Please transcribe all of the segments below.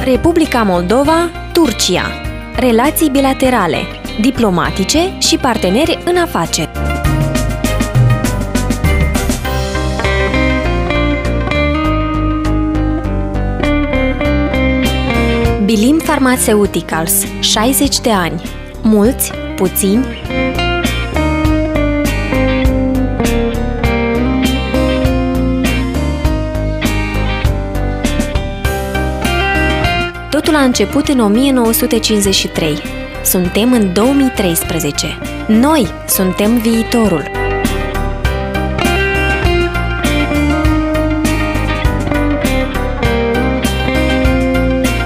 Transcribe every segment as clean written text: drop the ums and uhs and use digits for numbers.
Republica Moldova, Turcia. Relații bilaterale, diplomatice și parteneri în afaceri. Bilim Pharmaceuticals, 60 de ani. Mulți, puțini. Totul a început în 1953. Suntem în 2013. Noi suntem viitorul.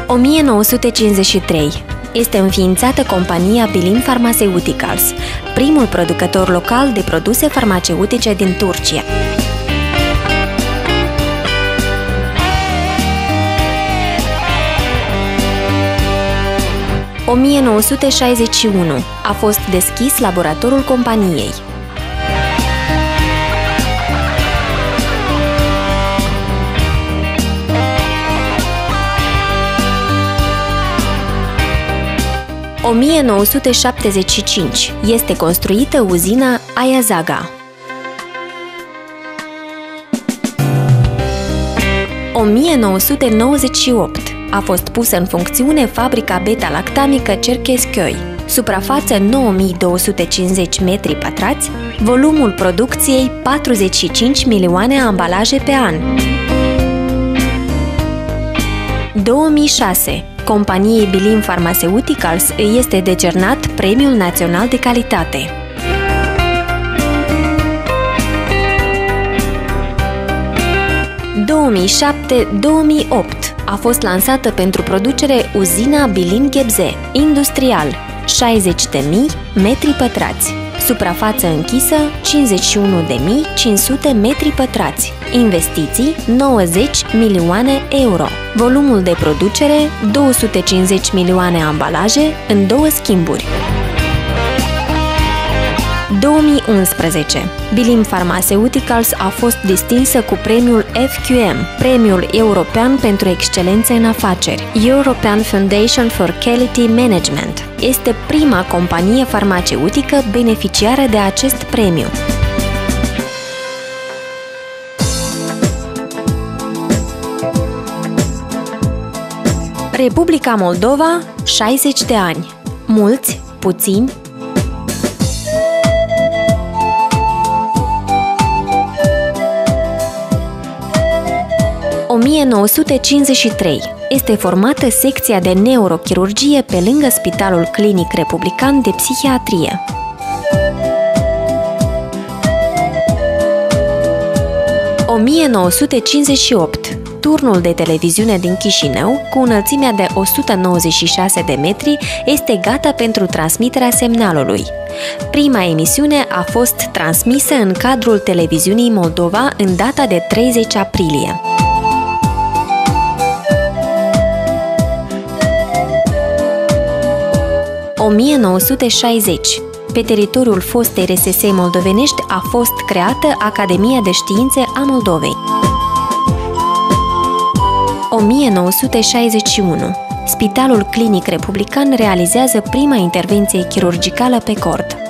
În 1953 este înființată compania Bilim Pharmaceuticals, primul producător local de produse farmaceutice din Turcia. 1961 a fost deschis laboratorul companiei. În 1975 este construită uzina Ayazaga. 1998 a fost pusă în funcțiune fabrica beta-lactamică Cherkezköy. Suprafață 9250 metri pătrați, volumul producției 45 milioane ambalaje pe an. 2006, companiei Bilim Pharmaceuticals îi este decernat Premiul Național de Calitate. (2007-2008) a fost lansată pentru producere uzina Bilim Gebze, industrial, 60.000 metri pătrați. Suprafață închisă 51.500 metri pătrați. Investiții 90 milioane euro. Volumul de producere 250 milioane ambalaje în 2 schimburi. 2011. Bilim Pharmaceuticals a fost distinsă cu premiul FQM, Premiul European pentru Excelență în Afaceri, European Foundation for Quality Management. Este prima companie farmaceutică beneficiară de acest premiu. Republica Moldova, 60 de ani. Mulți, puțini. 1953 este formată secția de neurochirurgie pe lângă Spitalul Clinic Republican de Psihiatrie. În 1958, turnul de televiziune din Chișinău, cu înălțimea de 196 de metri, este gata pentru transmiterea semnalului. Prima emisiune a fost transmisă în cadrul televiziunii Moldova în data de 30 aprilie. 1960. Pe teritoriul fostei RSS moldovenești a fost creată Academia de Științe a Moldovei. 1961. Spitalul Clinic Republican realizează prima intervenție chirurgicală pe cord.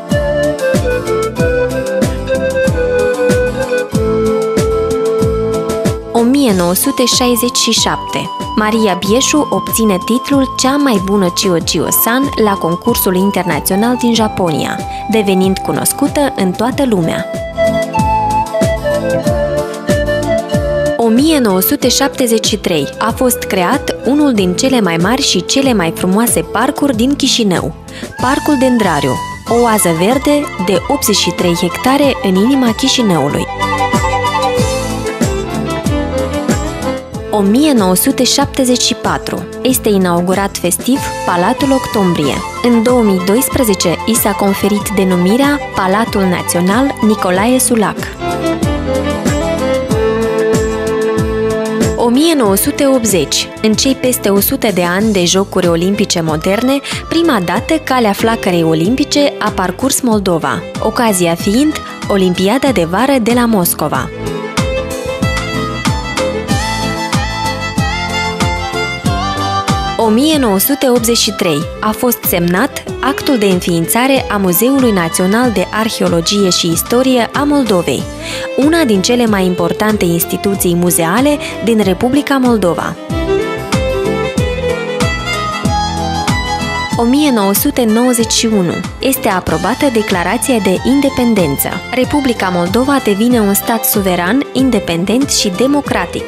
1967. Maria Bieșu obține titlul Cea mai bună Cio-Cio-san la concursul internațional din Japonia, devenind cunoscută în toată lumea. 1973 a fost creat unul din cele mai mari și cele mai frumoase parcuri din Chișinău, Parcul Dendrariu, o oază verde de 83 hectare în inima Chișinăului. 1974 este inaugurat festiv Palatul Octombrie. În 2012 i s-a conferit denumirea Palatul Național Nicolae Sulac. 1980. În cei peste 100 de ani de Jocuri Olimpice moderne, prima dată calea flacărei olimpice a parcurs Moldova, ocazia fiind Olimpiada de vară de la Moscova. 1983 a fost semnat actul de înființare a Muzeului Național de Arheologie și Istorie a Moldovei, una din cele mai importante instituții muzeale din Republica Moldova. 1991. Este aprobată Declarația de Independență. Republica Moldova devine un stat suveran, independent și democratic.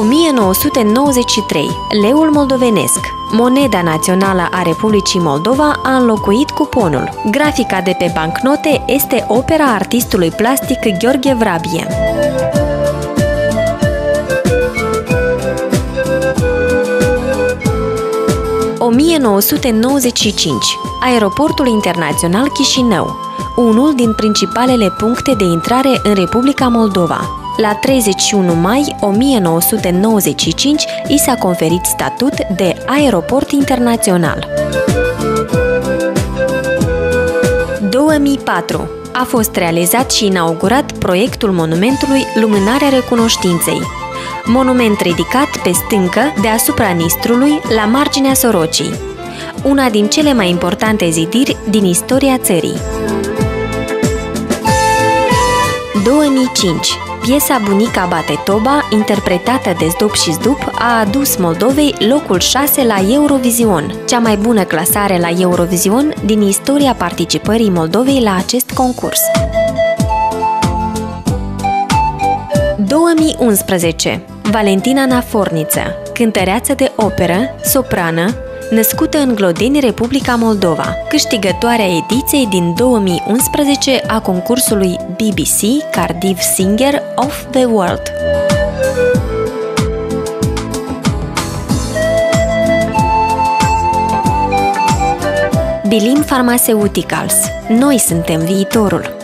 1993. Leul moldovenesc. Moneda națională a Republicii Moldova a înlocuit cuponul. Grafica de pe bancnote este opera artistului plastic Gheorghe Vrabie. 1995. Aeroportul Internațional Chișinău, unul din principalele puncte de intrare în Republica Moldova. La 31 mai 1995 i s-a conferit statut de aeroport internațional. 2004. A fost realizat și inaugurat proiectul monumentului Lumânarea Recunoștinței, monument ridicat pe stâncă deasupra Nistrului, la marginea Sorocii, una din cele mai importante zidiri din istoria țării. 2005. Piesa Bunica bate toba, interpretată de Zdup și Zdup, a adus Moldovei locul 6 la Eurovision, cea mai bună clasare la Eurovision din istoria participării Moldovei la acest concurs. 2011. Valentina Naforniță, cântăreață de operă, soprană, născută în Glodeni, Republica Moldova, câștigătoarea ediției din 2011 a concursului BBC Cardiff Singer of the World. Bilim Pharmaceuticals. Noi suntem viitorul.